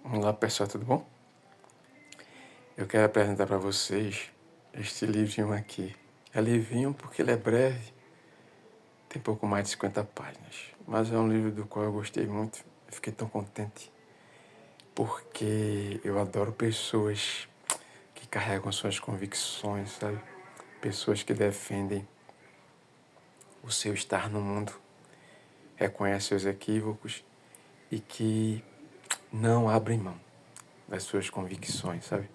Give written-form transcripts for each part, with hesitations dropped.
Olá pessoal, tudo bom? Eu quero apresentar para vocês este livrinho aqui. É livrinho porque ele é breve, tem pouco mais de 50 páginas, mas é um livro do qual eu gostei muito, eu fiquei tão contente, porque eu adoro pessoas que carregam suas convicções, sabe? Pessoas que defendem o seu estar no mundo, reconhecem os equívocos e que não abrem mão das suas convicções, sabe?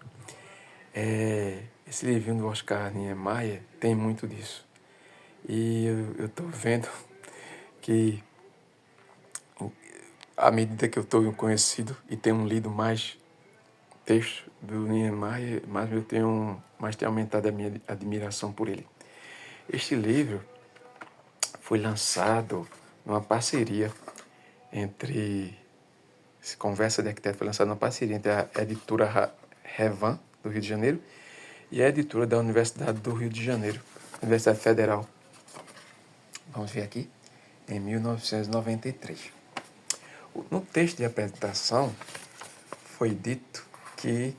Esse livrinho do Oscar Niemeyer tem muito disso. E eu tô vendo que, à medida que eu estou conhecido e tenho lido mais textos do Niemeyer, mais tem aumentado a minha admiração por ele. Este livro foi lançado numa parceria entre... Conversa de Arquiteto foi lançado numa parceria entre a editora Revan, do Rio de Janeiro, e a editora da Universidade do Rio de Janeiro, Universidade Federal. Vamos ver aqui, em 1993. No texto de apresentação, foi dito que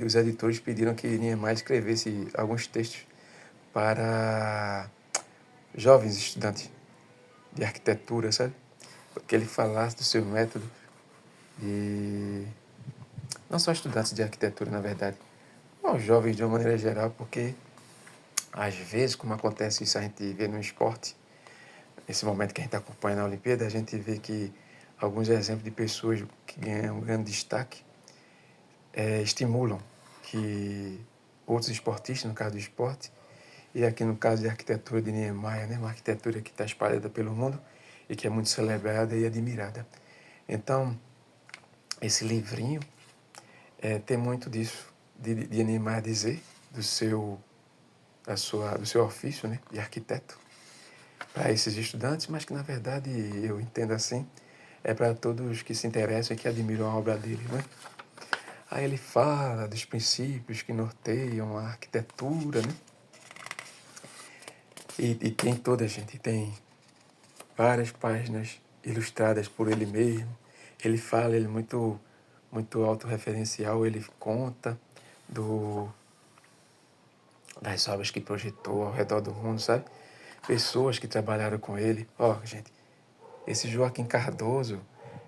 os editores pediram que Niemeyer escrevesse alguns textos para jovens estudantes de arquitetura, sabe? Que ele falasse do seu método e não só estudantes de arquitetura, na verdade, mas jovens de uma maneira geral, porque às vezes, como acontece isso, a gente vê no esporte, nesse momento que a gente acompanha na Olimpíada, a gente vê que alguns exemplos de pessoas que ganham um grande destaque estimulam que outros esportistas, no caso do esporte, e aqui no caso de arquitetura de Niemeyer, né, uma arquitetura que está espalhada pelo mundo e que é muito celebrada e admirada. Então, esse livrinho tem muito disso, de Niemeyer dizer do seu ofício, né, de arquiteto, para esses estudantes, mas que na verdade eu entendo assim, é para todos que se interessam e que admiram a obra dele, né? Aí ele fala dos princípios que norteiam a arquitetura, né? E tem toda, gente, tem várias páginas ilustradas por ele mesmo. Ele fala, ele é muito autorreferencial, ele conta das obras que projetou ao redor do mundo, sabe? Pessoas que trabalharam com ele. Ó, gente, esse Joaquim Cardoso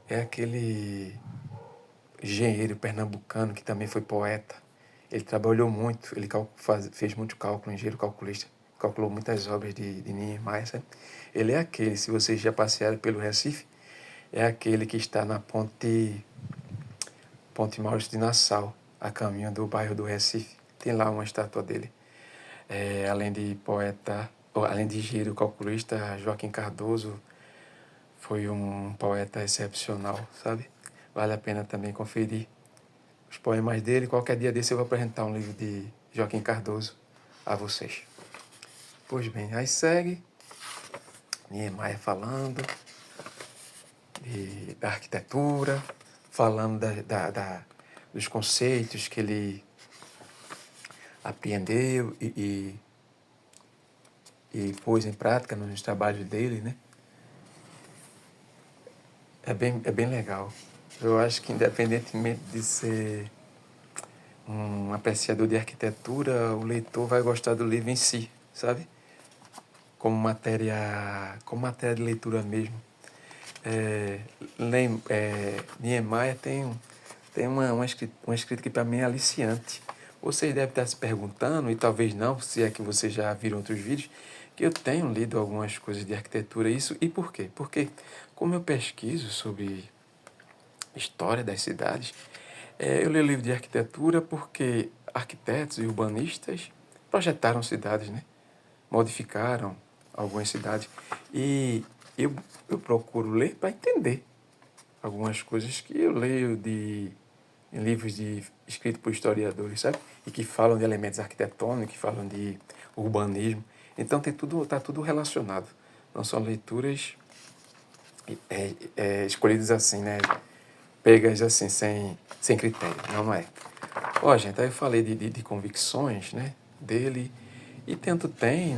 é aquele engenheiro pernambucano que também foi poeta. Ele trabalhou muito, ele fez muito cálculo, engenheiro calculista, calculou muitas obras de Niemeyer, sabe? Ele é aquele, se vocês já passearam pelo Recife, é aquele que está na Ponte Maurício de Nassau, a caminho do bairro do Recife. Tem lá uma estátua dele. Além de poeta, além de engenheiro calculista, Joaquim Cardoso foi um poeta excepcional, sabe? Vale a pena também conferir os poemas dele. Qualquer dia desse eu vou apresentar um livro de Joaquim Cardoso a vocês. Pois bem, aí segue Niemeyer falando da arquitetura, falando dos conceitos que ele apreendeu e pôs em prática nos trabalhos dele, né? É bem legal. Eu acho que independentemente de ser um apreciador de arquitetura, o leitor vai gostar do livro em si, sabe? Como matéria de leitura mesmo. Niemeyer tem uma escrita que para mim é aliciante. Vocês devem estar se perguntando, e talvez não, se é que vocês já viram outros vídeos, que eu tenho lido algumas coisas de arquitetura, isso, e por quê? Porque como eu pesquiso sobre história das cidades, eu leio livro de arquitetura porque arquitetos e urbanistas projetaram cidades, né? Modificaram algumas cidades. E eu, eu procuro ler para entender algumas coisas que eu leio em livros escritos por historiadores, sabe? E que falam de elementos arquitetônicos, que falam de urbanismo. Então está tudo relacionado. Não são leituras escolhidas assim, né? Pegas assim, sem critério. Não é. Ó, gente, aí eu falei de convicções, né? Dele. E tanto tem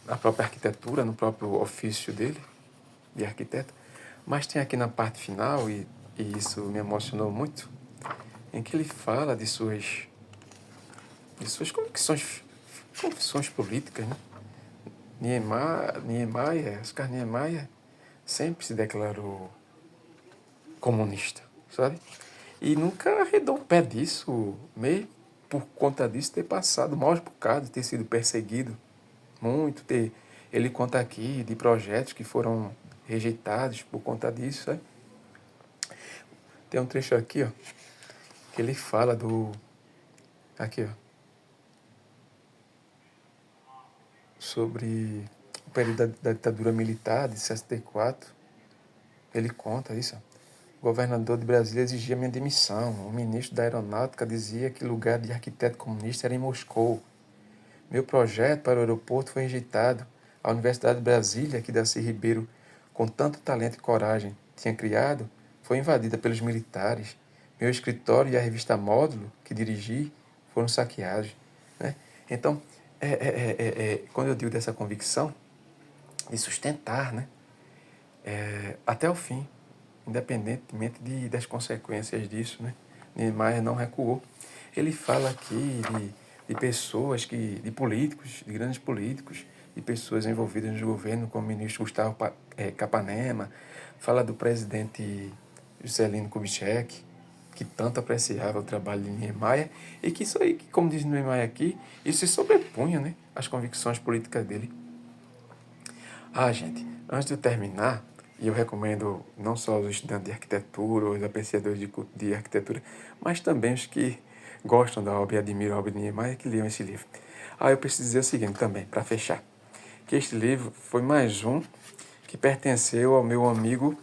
na própria arquitetura, no próprio ofício dele, de arquiteto, Mas tem aqui na parte final, e isso me emocionou muito, em que ele fala de suas convicções políticas, né? Oscar Niemeyer sempre se declarou comunista, sabe? E nunca arredou o pé disso, mesmo por conta disso ter passado maus bocados, ter sido perseguido muito, ter... Ele conta aqui de projetos que foram rejeitados por conta disso, sabe? Tem um trecho aqui, ó, que ele fala do... Aqui, ó. Sobre o período da ditadura militar de 64. Ele conta isso, ó. O governador de Brasília exigia minha demissão. O ministro da Aeronáutica dizia que lugar de arquiteto comunista era em Moscou. Meu projeto para o aeroporto foi rejeitado. A Universidade de Brasília, que Darcy Ribeiro, com tanto talento e coragem, tinha criado, foi invadida pelos militares. Meu escritório e a revista Módulo, que dirigi, foram saqueados. Né? Então, quando eu digo dessa convicção, de sustentar, né? Até o fim, independentemente das consequências disso, né? Niemeyer não recuou. Ele fala aqui de pessoas de políticos, de grandes políticos, de pessoas envolvidas no governo, como o ministro Gustavo Capanema, fala do presidente Juscelino Kubitschek, que tanto apreciava o trabalho de Niemeyer, e que isso aí, como diz Niemeyer aqui, isso se sobrepunha, né, às convicções políticas dele. Gente, antes de eu terminar, e eu recomendo não só os estudantes de arquitetura, ou os apreciadores de arquitetura, mas também os que gostam da obra e admiram a obra de Niemeyer, que leiam esse livro. Eu preciso dizer o seguinte também, para fechar, que este livro foi mais um que pertenceu ao meu amigo,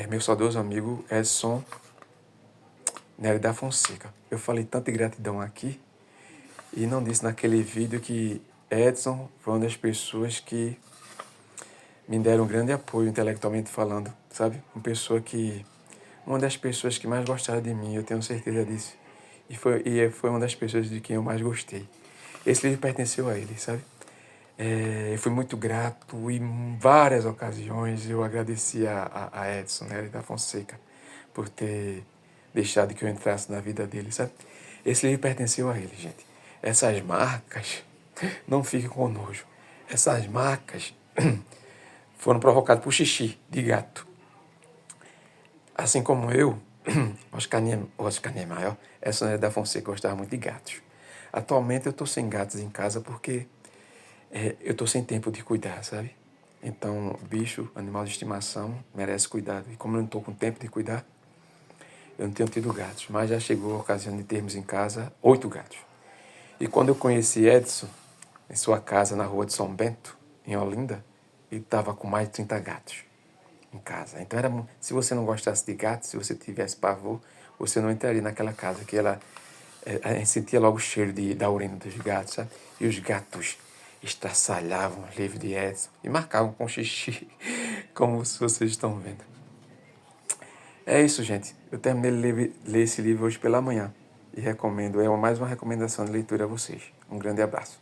meu saudoso amigo Edson Nery da Fonseca. Eu falei tanta gratidão aqui e não disse naquele vídeo que Edson foi uma das pessoas que me deram um grande apoio intelectualmente falando, sabe? Uma das pessoas que mais gostaram de mim, eu tenho certeza disso. E foi uma das pessoas de quem eu mais gostei. Esse livro pertenceu a ele, sabe? Eu fui muito grato e em várias ocasiões eu agradeci a Edson, né, da Fonseca, por ter deixado que eu entrasse na vida dele, sabe? Esse livro pertenceu a ele, gente. Essas marcas, não fiquem com nojo. Essas marcas foram provocadas por xixi de gato. Assim como eu, Oscar Niemeyer, essa é da Fonseca, gostava muito de gatos. Atualmente eu estou sem gatos em casa porque eu estou sem tempo de cuidar, sabe? Então, bicho, animal de estimação, merece cuidado. E como eu não estou com tempo de cuidar, eu não tenho tido gatos. Mas já chegou a ocasião de termos em casa 8 gatos. E quando eu conheci Edson, em sua casa na rua de São Bento, em Olinda, ele estava com mais de 30 gatos em casa. Então, se você não gostasse de gatos, se você tivesse pavor, você não entraria naquela casa, que a gente sentia logo o cheiro da urina dos gatos, sabe? E os gatos estraçalhavam o livro de Edson e marcavam com xixi, como vocês estão vendo. É isso, gente. Eu terminei de ler esse livro hoje pela manhã e recomendo, mais uma recomendação de leitura a vocês. Um grande abraço.